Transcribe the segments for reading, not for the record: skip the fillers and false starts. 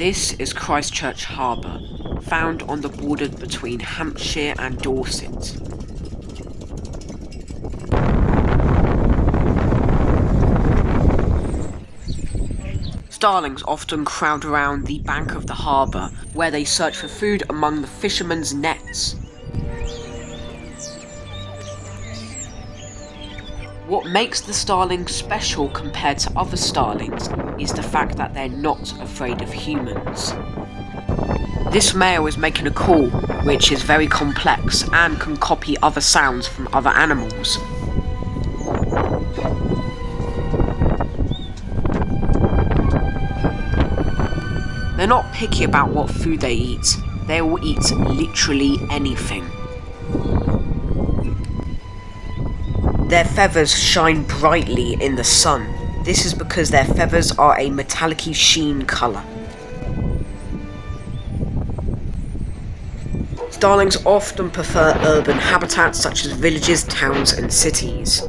This is Christchurch Harbour, found on the border between Hampshire and Dorset. Starlings often crowd around the bank of the harbour, where they search for food among the fishermen's nets. What makes the starling special compared to other starlings is the fact that they're not afraid of humans. This male is making a call, which is very complex and can copy other sounds from other animals. They're not picky about what food they eat. They will eat literally anything. Their feathers shine brightly in the sun. This is because their feathers are a metallic-y sheen colour. Starlings often prefer urban habitats such as villages, towns and cities.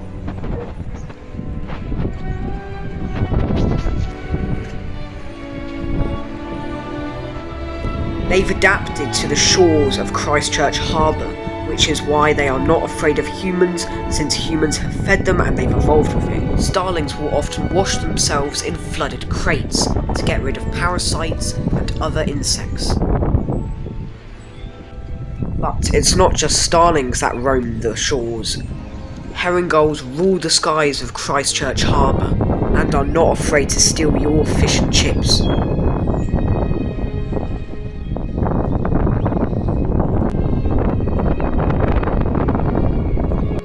They've adapted to the shores of Christchurch Harbour, which is why they are not afraid of humans, since humans have fed them and they've evolved with it. Starlings will often wash themselves in flooded crates to get rid of parasites and other insects. But it's not just starlings that roam the shores. Herring gulls rule the skies of Christchurch Harbour and are not afraid to steal your fish and chips.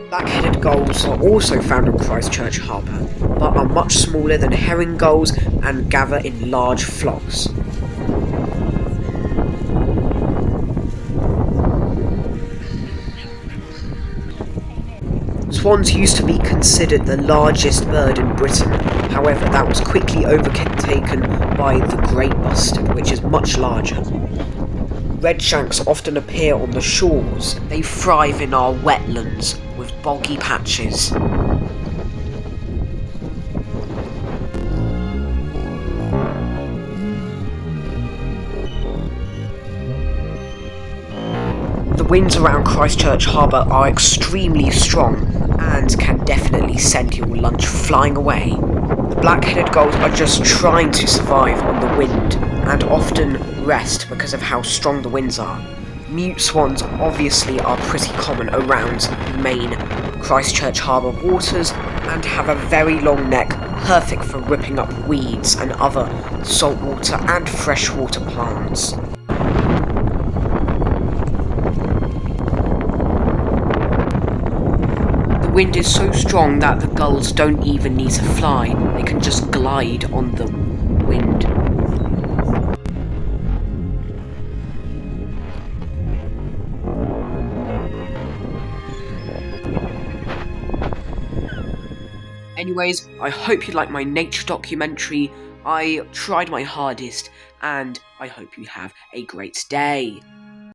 Black-headed gulls are also found in Christchurch Harbour, but are much smaller than herring gulls and gather in large flocks. Swans used to be considered the largest bird in Britain, however that was quickly overtaken by the great bustard, which is much larger. Redshanks often appear on the shores. They thrive in our wetlands with boggy patches. The winds around Christchurch Harbour are extremely strong and can definitely send your lunch flying away. The black-headed gulls are just trying to survive on the wind and often rest because of how strong the winds are. Mute swans obviously are pretty common around the main Christchurch Harbour waters and have a very long neck, perfect for ripping up weeds and other saltwater and freshwater plants. The wind is so strong that the gulls don't even need to fly, they can just glide on the wind. Anyways, I hope you liked my nature documentary. I tried my hardest, and I hope you have a great day.